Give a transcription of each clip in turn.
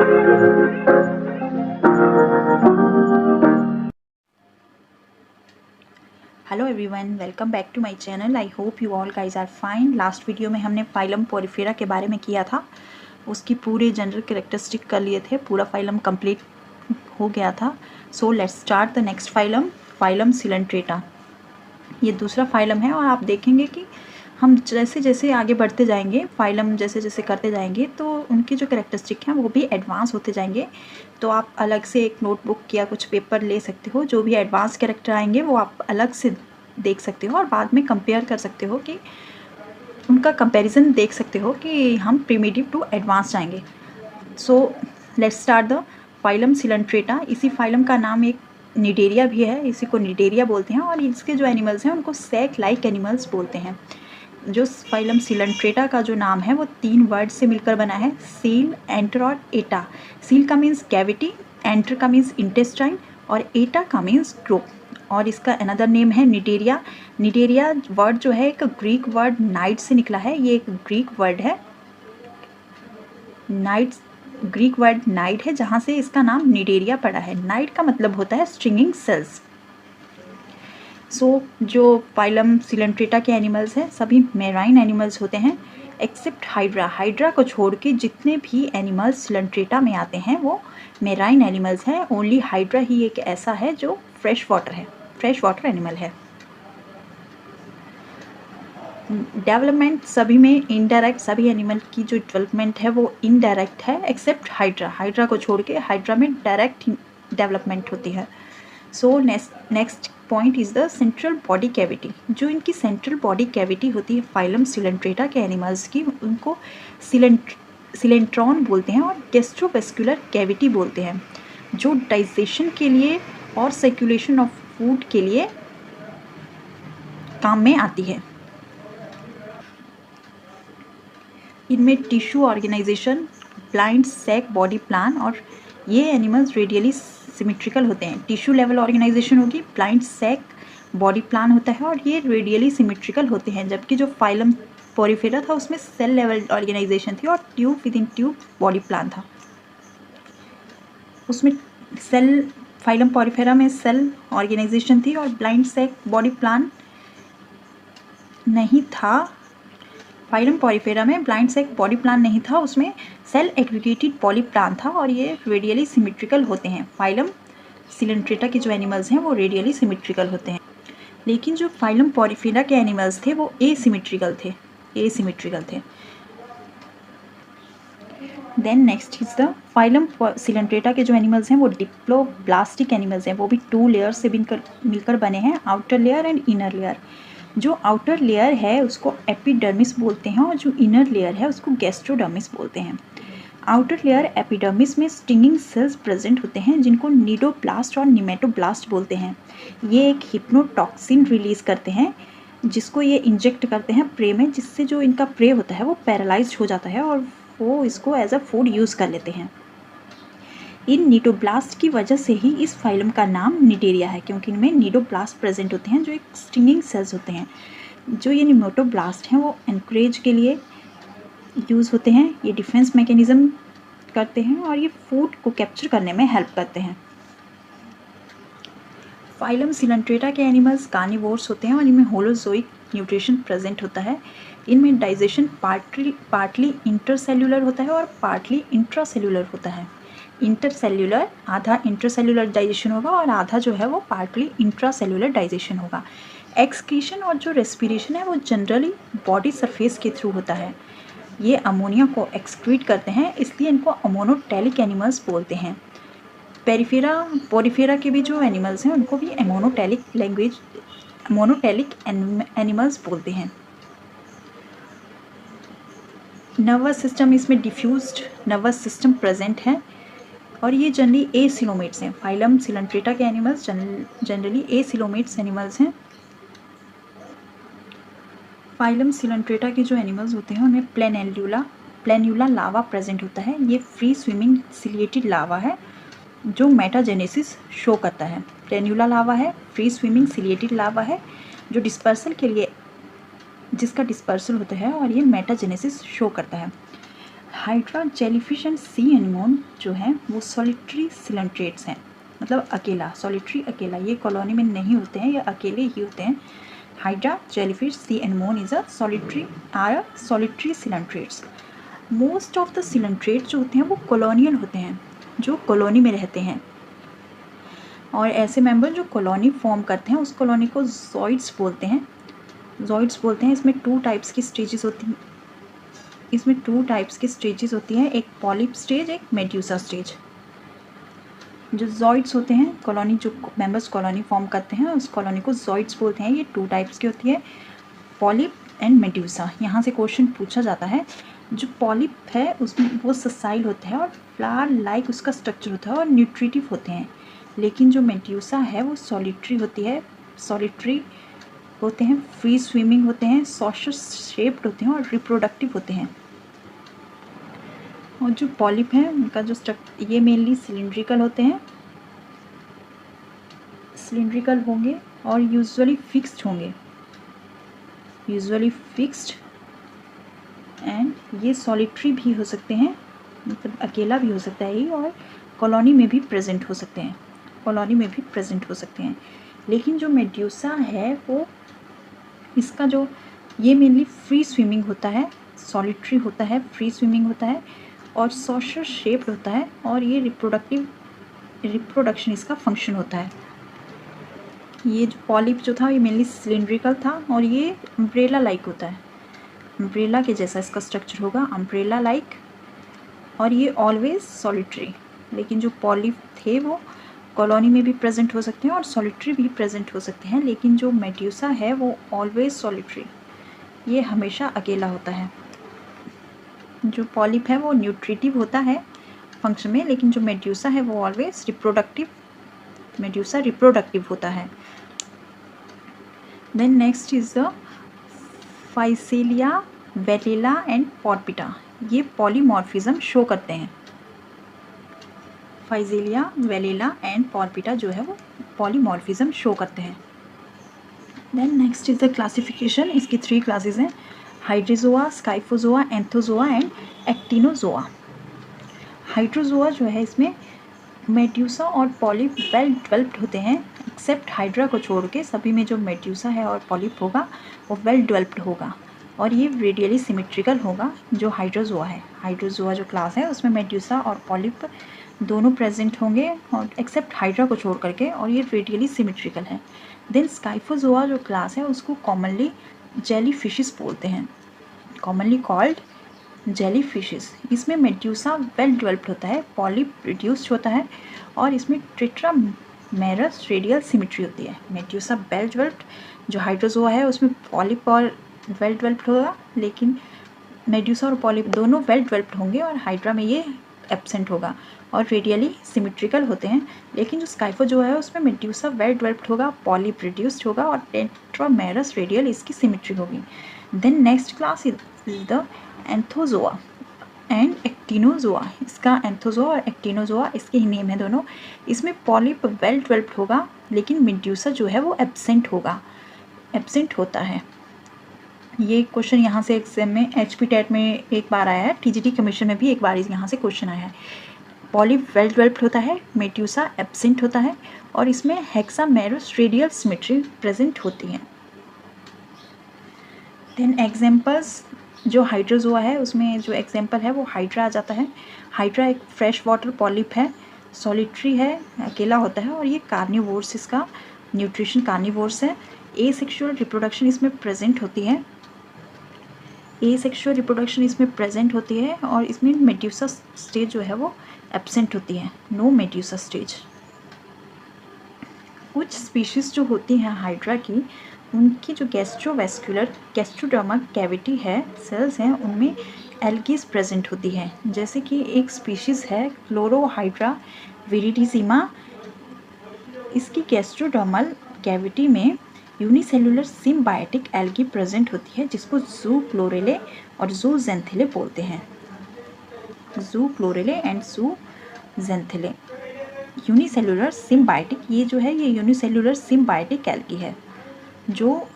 Hello everyone, welcome back to my channel. I hope you all guys are fine. Last video में हमने phylum Porifera के बारे में किया था, उसकी पूरे जनरल कैरेक्टरिस्टिक कर लिए थे, पूरा फाइलम कंप्लीट हो गया था। So let's start the next phylum, phylum Coelenterata. ये दूसरा फाइलम है और आप देखेंगे कि हम जैसे जैसे आगे बढ़ते जाएंगे, फाइलम जैसे जैसे करते जाएंगे, तो उनकी जो कैरेक्टरिस्टिक हैं वो भी एडवांस होते जाएंगे। तो आप अलग से एक नोटबुक या कुछ पेपर ले सकते हो, जो भी एडवांस कैरेक्टर आएंगे वो आप अलग से देख सकते हो और बाद में कंपेयर कर सकते हो कि उनका कंपैरिजन देख सकते हो कि हम प्रिमिटिव टू एडवांस जाएंगे। So let's start the phylum Coelenterata. इसी फाइलम का नाम एक निडेरिया भी है, इसी को निडेरिया बोलते हैं, और इसके जो एनिमल्स हैं उनको सैक लाइक एनिमल्स बोलते हैं। जो फाइलम सिलेंट्रेटा का जो नाम है वो 3 वर्ड से मिलकर बना है, सील, एंटर और एटा। सील का मीन्स कैविटी, एंटर का मीन्स इंटेस्टाइन और एटा का मीन्स ग्रुप। और इसका अनदर नेम है निडेरिया। निडेरिया वर्ड जो है एक ग्रीक वर्ड नाइट से निकला है। ये एक ग्रीक वर्ड है, नाइट, ग्रीक वर्ड नाइट है, जहाँ से इसका नाम निडेरिया पड़ा है। नाइट का मतलब होता है स्ट्रिंगिंग सेल्स। जो फाइलम सिलेंट्रेटा के एनिमल्स हैं सभी मेराइन एनिमल्स होते हैं, एक्सेप्ट हाइड्रा। हाइड्रा को छोड़ के जितने भी एनिमल्स सिलेंट्रेटा में आते हैं वो मेराइन एनिमल्स हैं। ओनली हाइड्रा ही एक ऐसा है जो फ्रेश वाटर है, फ्रेश वाटर एनिमल है। डेवलपमेंट सभी में इनडायरेक्ट, सभी एनिमल की जो डेवलपमेंट है वो इनडायरेक्ट है, एक्सेप्ट हाइड्रा। हाइड्रा को छोड़ के हाइड्रा में डायरेक्ट डेवलपमेंट होती है। So next point is the central body cavity. जो इनकी सेंट्रल बॉडी कैविटी होती है फाइलम सिलेंट्रेटा के एनिमल्स की, उनको सिलेंट्रॉन बोलते हैं और गैस्ट्रोवेस्कुलर कैविटी बोलते हैं, जो डाइजेशन के लिए और सर्कुलेशन ऑफ फूड के लिए काम में आती है। इनमें tissue organization, blind sac body plan, और ये एनिमल्स रेडियली सिमेट्रिकल होते हैं। टिश्यू लेवल ऑर्गेनाइजेशन होगी, ब्लाइंड सैक बॉडी प्लान होता है और ये रेडियली सिमेट्रिकल होते हैं। जबकि जो फाइलम पोरिफेरा था उसमें सेल लेवल ऑर्गेनाइजेशन थी और tube with in tube body plan था। उसमें सेल, फाइलम पोरिफेरा में सेल ऑर्गेनाइजेशन थी और ब्लाइंड सैक बॉडी प्लान नहीं था। फाइलम पोरिफेरा में ब्लाइंड सैक बॉडी प्लान नहीं था, उसमें सेल एग्रीगेटेड बॉडी प्लान था और ये रेडियली सिमेट्रिकल होते हैं। फाइलम सिलेंट्रेटा के जो एनिमल्स हैं वो रेडियली सिमेट्रिकल होते हैं, लेकिन जो फाइलम पोरिफेरा के एनिमल्स थे वो एसिमेट्रिकल थे, एसिमेट्रिकल थे। Then next is the phylum coelenterata के जो एनिमल्स हैं वो डिप्लोब्लास्टिक एनिमल्स हैं, वो भी 2 लेयर से मिलकर बने हैं, outer layer and inner layer. जो आउटर लेयर है उसको एपिडर्मिस बोलते हैं और जो इनर लेयर है उसको गैस्ट्रोडर्मिस बोलते हैं। आउटर लेयर एपिडर्मिस में स्टिंगिंग सेल्स प्रेजेंट होते हैं जिनको निडोप्लास्ट और निमेटोब्लास्ट बोलते हैं। ये एक हिप्नोटॉक्सिन रिलीज करते हैं जिसको ये इंजेक्ट करते हैं प्रे में, जिससे जो इनका प्रे होता है वो पैरालाइज्ड हो जाता है और वो इसको एज अ फूड यूज़ कर लेते हैं। इन निडोब्लास्ट की वजह से ही इस फाइलम का नाम निडेरिया है, क्योंकि इनमें निडोब्लास्ट प्रेजेंट होते हैं जो एक स्टिंगिंग सेल्स होते हैं। जो ये निमेटोब्लास्ट हैं वो एनकरेज के लिए यूज़ होते हैं, ये डिफेंस मैकेनिज्म करते हैं और ये फूड को कैप्चर करने में हेल्प करते हैं। फाइलम सिलेंट्रेटा के एनिमल्स कार्निवोर्स होते हैं और इनमें होलोजोइक न्यूट्रिशन प्रेजेंट होता है। इनमें डाइजेशन पार्टली इंटरसेल्यूलर होता है और पार्टली इंट्रासेल्यूलर होता है। इंटरसेल्यूलर, आधा इंटरसेल्यूलर डाइजेशन होगा और आधा जो है वो पार्टली इंट्रासेल्यूलर डाइजेशन होगा। एक्सक्रीशन और जो रेस्पिरेशन है वो जनरली बॉडी सरफेस के थ्रू होता है। ये अमोनिया को एक्सक्रीट करते हैं, इसलिए इनको अमोनोटेलिक एनिमल्स बोलते हैं। पोरिफेरा के भी जो एनिमल्स हैं उनको भी अमोनोटेलिक एनिमल्स बोलते हैं। नर्वस सिस्टम, इसमें डिफ्यूज्ड नर्वस सिस्टम प्रेजेंट है और ये जनरली एसिलोमेट्स हैं। फाइलम सिलेंट्रेटा के एनिमल्स जनरली एसिलोमेट्स एनिमल्स हैं। फाइलम सिलेंट्रेटा के जो एनिमल्स होते हैं उनमें प्लेन्यूला लावा प्रेजेंट होता है। ये फ्री स्विमिंग सिलिएटेड लावा है जो मेटाजेनेसिस शो करता है। प्लेन्यूला लावा है, फ्री स्विमिंग सिलिएटेड लावा है जो डिस्पर्सल के लिए, जिसका डिस्पर्सल होता है और ये मेटाजेनेसिस शो करता है। Hydra, jellyfish and C anemone जो हैं वो सॉलिटरी सिलेंट्रेट्स हैं, मतलब अकेला, सॉलिटरी अकेला, ये कॉलोनी में नहीं होते हैं, ये अकेले ही होते हैं। Hydra, jellyfish, C anemone is a solitary coelenterates. Most of the coelenterates जो होते हैं वो कॉलोनियल होते हैं, जो कॉलोनी में रहते हैं, और ऐसे मेंबर जो कॉलोनी फॉर्म करते हैं उस कॉलोनी को ज़ॉइड्स बोलते हैं। ज़ॉइड्स बोलते हैं। इसमें टू टाइप्स की स्टेजेस होती हैं, एक पॉलिप स्टेज, एक मेड्यूसा स्टेज। जो ज़ॉइड्स होते हैं, कॉलोनी जो मेंबर्स कॉलोनी फॉर्म करते हैं उस कॉलोनी को ज़ॉइड्स बोलते हैं। ये टू टाइप्स की होती है, पॉलिप एंड मेड्यूसा। यहाँ से क्वेश्चन पूछा जाता है। जो पॉलिप है उसमें वो ससाइल होता है और फ्लावर लाइक उसका स्ट्रक्चर होता है और न्यूट्रिटिव होते हैं, लेकिन जो मेड्यूसा है वो सॉलिटरी होते हैं, फ्री स्विमिंग होते हैं, सॉशल शेप्ड होते हैं और रिप्रोडक्टिव होते हैं। और जो पॉलिप हैं उनका जो ये मेनली सिलिंड्रिकल होते हैं, सिलिंड्रिकल होंगे और यूजुअली फिक्स्ड एंड ये सॉलिटरी भी हो सकते हैं, मतलब अकेला भी हो सकता है ये, और कॉलोनी में भी प्रेजेंट हो सकते हैं। लेकिन जो मेड्यूसा है वो इसका जो ये मेनली फ्री स्विमिंग होता है, सॉलिटरी होता है, फ्री स्विमिंग होता है और सॉशल शेप्ड होता है, और ये रिप्रोडक्शन इसका फंक्शन होता है। ये जो पॉलिप जो था ये मेनली सिलिंड्रिकल था और ये अम्ब्रेला लाइक होता है, अम्ब्रेला के जैसा इसका स्ट्रक्चर होगा, अम्ब्रेला लाइक, और ये ऑलवेज सॉलिटरी। लेकिन जो पॉलिप थे वो कॉलोनी में भी प्रेजेंट हो सकते हैं और सॉलिटरी भी प्रेजेंट हो सकते हैं, लेकिन जो मेड्यूसा है वो ऑलवेज सॉलिटरी, ये हमेशा अकेला होता है। जो पॉलिप है वो न्यूट्रिटिव होता है फंक्शन में, लेकिन जो मेड्यूसा है वो ऑलवेज रिप्रोडक्टिव होता है। Then next is the Physalia, Velella and Porpita. ये पॉलीमॉर्फिज्म शो करते हैं। फाइजेलिया, वेलिला एंड पॉर्पिटा जो है वो पॉलीमॉर्फिज्म शो करते हैं। Then next is the classification. इसकी 3 क्लासेस हैं, Hydrozoa, Scyphozoa, Anthozoa and Actinozoa. Hydrozoa जो है इसमें मेड्यूसा और पॉलिप वेल डेवलप्ड होते हैं, एक्सेप्ट हाइड्रा को छोड़ के सभी में जो मेड्यूसा है और पॉलिप होगा वो वेल डेवलप्ड होगा और ये रेडियली सिमेट्रिकल होगा जो हाइड्रोजोआ है। हाइड्रोजोआ जो क्लास है उसमें मेड्यूसा और पॉलिप दोनों प्रेजेंट होंगे और एक्सेप्ट हाइड्रा को छोड़ करके, और ये रेडियली सिमेट्रिकल है। देन स्काइफोजोआ जो क्लास है उसको कॉमनली जेली फिशेस बोलते हैं, कॉमनली कॉल्ड जेली फिशेस। इसमें मेड्यूसा वेल डेवलप्ड होता है, पॉलिप रिड्यूस्ड होता है और इसमें टेट्रामेरस रेडियल सिमेट्री होती है। मेड्यूसा वेल डेवलप्ड, जो हाइड्रोजोआ है उसमें पॉलिप और वेल डेवलप्ड होगा, लेकिन मेड्यूसा और पॉलिप दोनों वेल डेवलप्ड होंगे और हाइड्रा में ये एब्सेंट होगा और रेडियली सिमेट्रिकल होते हैं। लेकिन जो स्काइफोजोआ है उसमें मेड्यूसा वेल डेवलप्ड होगा, पॉलिप रिड्यूस्ड होगा और टेट्रामेरस रेडियल इसकी सिमेट्री होगी। Then next class is the Anthozoa and Actinozoa. इसका एंथोजोआ और एक्टिनोजोआ इसके ही नेम है दोनों। इसमें पॉलिप वेल डेवलप्ड होगा लेकिन मेड्यूसा जो है वो एब्सेंट होता है। ये क्वेश्चन यहाँ से एग्जाम में HP टेट में एक बार आया है, TGT कमीशन में भी एक बार यहाँ से क्वेश्चन आया है। पॉलिप वेल डेवलप्ड होता है, मेड्यूसा एब्सेंट होता है और इसमें हेक्सामेरस रेडियल सिमेट्री प्रेजेंट होती है। देन एग्जाम्पल्स, जो हाइड्रोजोआ है उसमें जो एग्जाम्पल है वो हाइड्रा आ जाता है। हाइड्रा एक फ्रेश वाटर पॉलिप है, सॉलिटरी है, अकेला होता है और ये कार्निवोर्स, इसका न्यूट्रिशन कार्निवोर्स है। एसेक्सुअल रिप्रोडक्शन इसमें प्रेजेंट होती है और इसमें मेड्यूसा स्टेज जो है वो एब्सेंट होती है, नो मेड्यूसा स्टेज। कुछ स्पीशीज़ जो होती हैं हाइड्रा की, उनकी जो गैस्ट्रोडर्मल कैविटी है, सेल्स हैं, उनमें एल्गीज प्रेजेंट होती है। जैसे कि एक स्पीशीज़ है क्लोरोहाइड्रा विरिडिजिमा, इसकी गैस्ट्रोडर्मल कैविटी में यूनिसेलुलर सिम्बायोटिक एल्गी प्रेजेंट होती है जिसको जू क्लोरेले और जू जेंथिले बोलते हैं। जू क्लोरेले एंड जू जेंथिले यूनिसेलुलर सिम्बायोटिक, ये जो है ये यूनिसेलुलर सिम्बायोटिक एल्गी है जो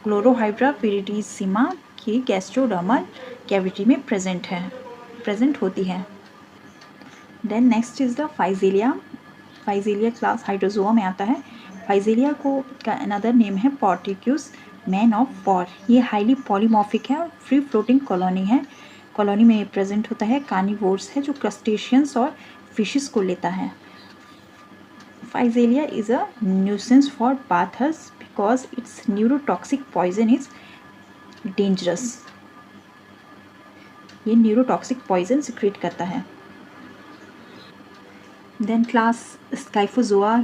क्लोरोहाइड्रा विरिडिजिमा की गैस्ट्रोडर्मल कैविटी में प्रेजेंट है। प्रेजेंट होती है। Then next is the Physalia. Physalia class Hydrozoa में आता है। फाइजीलिया को का अनदर नेम है पोर्टिक्यूस मैन ऑफ वॉर। ये हाईली पॉलीमॉर्फिक है और फ्री फ्लोटिंग कॉलोनी है। कॉलोनी में प्रेजेंट होता है। कार्निवोर्स है जो क्रस्टेशियंस और फिशेस को लेता है। Physalia is a nuisance for bathers because its neurotoxic poison is dangerous. ये न्यूरोटॉक्सिक पॉइजन सिक्रेट करता है। देन क्लास स्काइफोजोआ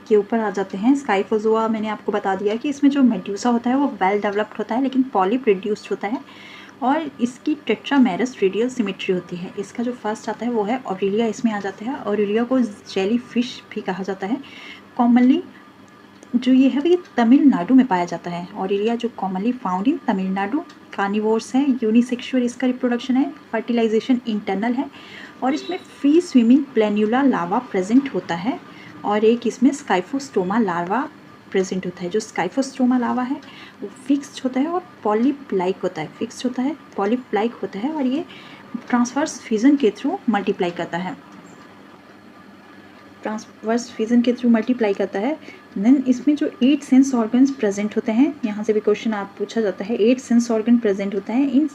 के ऊपर आ जाते हैं। स्काइफोजोआ मैंने आपको बता दिया कि इसमें जो मेड्यूसा होता है वो वेल डेवलप्ड होता है लेकिन पॉलिप रिड्यूस्ड होता है और इसकी टेट्रामेरस रेडियल सिमेट्री होती है। इसका जो फर्स्ट आता है वो है ऑरेलिया, इसमें आ जाता है। ऑरेलिया को जेली फिश भी कहा जाता है। कॉमनली जो ये है वो तमिलनाडु में पाया जाता है। ऑरेलिया जो commonly found in Tamil Nadu. Carnivores है, यूनिसेक्सुअल इसका रिप्रोडक्शन है, फर्टिलाइजेशन इंटरनल है और इसमें फ्री स्विमिंग प्लेन्यूला लार्वा प्रेजेंट होता है और एक इसमें स्काइफोस्टोमा लार्वा प्रेजेंट होता है। जो स्काइफोस्टोमा लार्वा है वो फिक्स्ड होता है और पॉलिप लाइक होता है। फिक्स्ड होता है, पॉलिप लाइक होता है और ये ट्रांसवर्स फिजन के थ्रू मल्टीप्लाई करता है। ट्रांसवर्स फिजन के थ्रू मल्टीप्लाई करता है। देन इसमें जो 8 सेंस ऑर्गन्स प्रेजेंट होते हैं, यहाँ से भी क्वेश्चन आप पूछा जाता है। 8 सेंस ऑर्गन प्रेजेंट होता है। इन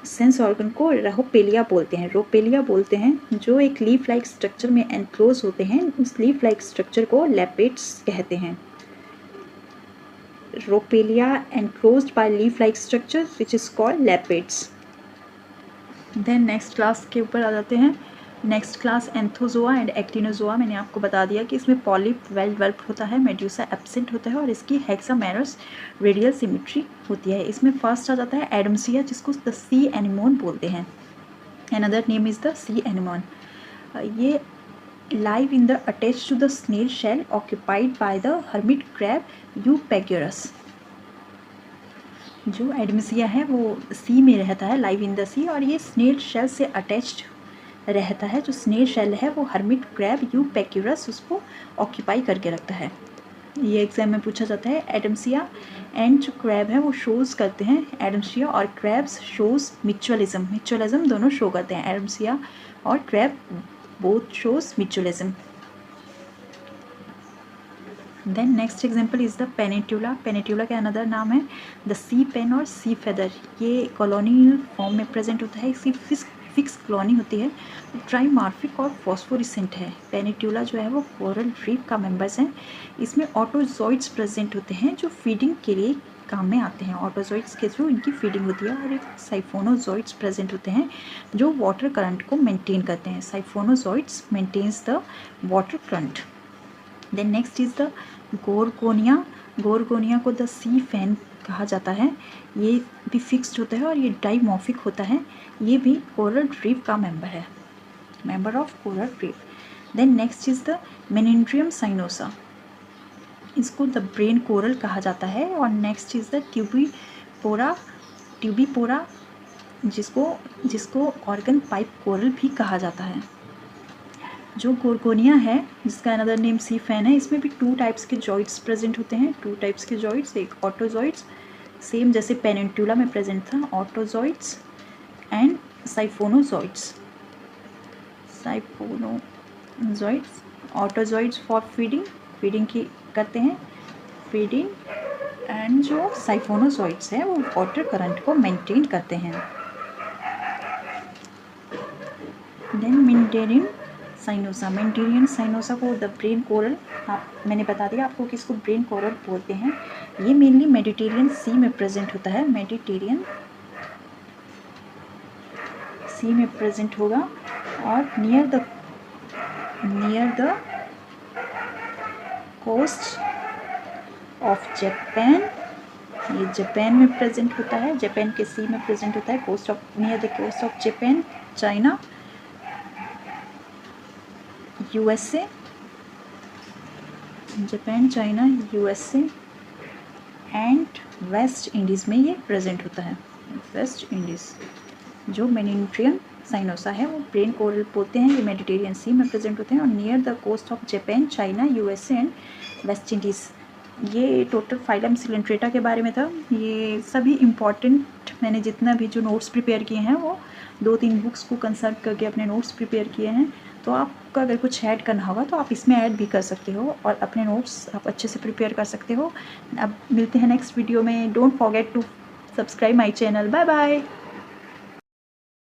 सेंस ऑर्गन को रोपेलिया बोलते हैं। रोपेलिया बोलते हैं जो एक लीफ लाइक स्ट्रक्चर में एनक्लोज होते हैं। उस लीफ लाइक स्ट्रक्चर को लेपेट्स कहते हैं। Rhopalia enclosed by leaf like structure which is called lappets. Then next class के ऊपर आ जाते हैं। Next class Anthozoa and Actinozoa. मैंने आपको बता दिया कि इसमें पॉलिप वेल डेवलप्ड होता है, मेड्यूसा एब्सेंट होता है और इसकी हेक्सामेरस रेडियल सिमेट्री होती है। इसमें फर्स्ट आ जाता है एडमसिया जिसको द सी एनिमोन बोलते हैं। Another name is the sea anemone. ये live in the attach to the snail shell occupied by the hermit crab Eupagurus. जो एडमसिया है वो सी में रहता है, लाइव इन द सी, और ये स्नेल शेल से अटैच्ड रहता है। जो स्नेल शेल है वो हर्मिट क्रैब यूपेग्यूरस उसको ऑक्यूपाई करके रखता है। ये एग्जाम में पूछा जाता है। एडमसिया एंड जो क्रैब है वो शोज़ करते हैं। एडमसिया और क्रैब्स शोज़ म्यूचुअलिज्म। म्यूचुअलिज्म दोनों शो करते हैं। एडमसिया और crab both shows mutualism. Then next example is the Pennatula. Pennatula का अनदर नाम है द सी पेन और सी फेदर। ये कॉलोनियल फॉर्म में प्रेजेंट होता है। इसकी फिक्स कॉलोनी होती है, ट्राइमार्फिक और फॉस्फोरिसेंट है। पेनिट्यूला जो है वो कोरल रीफ का मेंबर्स हैं। इसमें ऑटोजोइड्स प्रेजेंट होते हैं जो फीडिंग के लिए काम में आते हैं। ऑटोजोइड्स के थ्रू इनकी फीडिंग होती है और एक साइफोनोजोइड्स प्रेजेंट होते हैं जो वाटर करंट को मेंटेन करते हैं। Siphonozooids maintains the water current. Then next is the Gorgonia. Gorgonia को द सी फैन कहा जाता है। ये भी फिक्स्ड होता है और ये डाइमॉर्फिक होता है। ये भी कोरल रीफ का मेंबर है, member of coral reef. Then next is the Meandrina sinuosa. इसको द ब्रेन कोरल कहा जाता है। और next is the Tubipora. Tubipora जिसको ऑर्गन पाइप कोरल भी कहा जाता है। जो गोरगोनिया है जिसका अनदर नेम सी फैन है, इसमें भी 2 टाइप्स के जॉइड्स प्रेजेंट होते हैं। 2 टाइप्स के जॉइड्स, एक ऑटोजॉइड्स सेम जैसे पेनिनट्यूला में प्रेजेंट था, ऑटोजॉइड्स एंड साइफोनोजॉइड्स। साइफोनोजॉइड्स, ऑटोजॉइड्स फॉर फीडिंग की करते हैं, फीडिंग, एंड जो साइफोनोजॉइड्स है वो वाटर करंट को मेंटेन करते हैं। देन मेंटेरियन साइनोसा। मेंटेरियन साइनोसा को द ब्रेन कोरल, मैंने बता दिया आपको कि इसको ब्रेन कोरल बोलते हैं। ये मेनली मेडिटेरियन सी में प्रेजेंट होता है। मेडिटेरियन सी में प्रेजेंट होगा और near the coast of Japan. ये जापान में प्रेजेंट होता है, जापान के सी में प्रेजेंट होता है। Near the coast of Japan, China, USA, Japan, China, USA and West Indies में ये प्रेजेंट होता है। वेस्ट इंडीज़ जो मेनिंड्रियन साइनोसा है वो ब्रेन कोरल बोलते हैं। ये मेडिटेरियन सी में प्रेजेंट होते हैं और near the coast of Japan, China, USA and West Indies. ये टोटल फाइलम सिलेंट्रेटा के बारे में था। ये सभी इम्पॉर्टेंट मैंने जितना भी जो नोट्स प्रिपेयर किए हैं वो 2-3 बुक्स को कंसल्ट करके अपने नोट्स प्रिपेयर किए हैं। तो आपका अगर कुछ ऐड करना होगा तो आप इसमें ऐड भी कर सकते हो और अपने नोट्स आप अच्छे से प्रिपेयर कर सकते हो। अब मिलते हैं नेक्स्ट वीडियो में। Don't forget to subscribe my channel. Bye bye.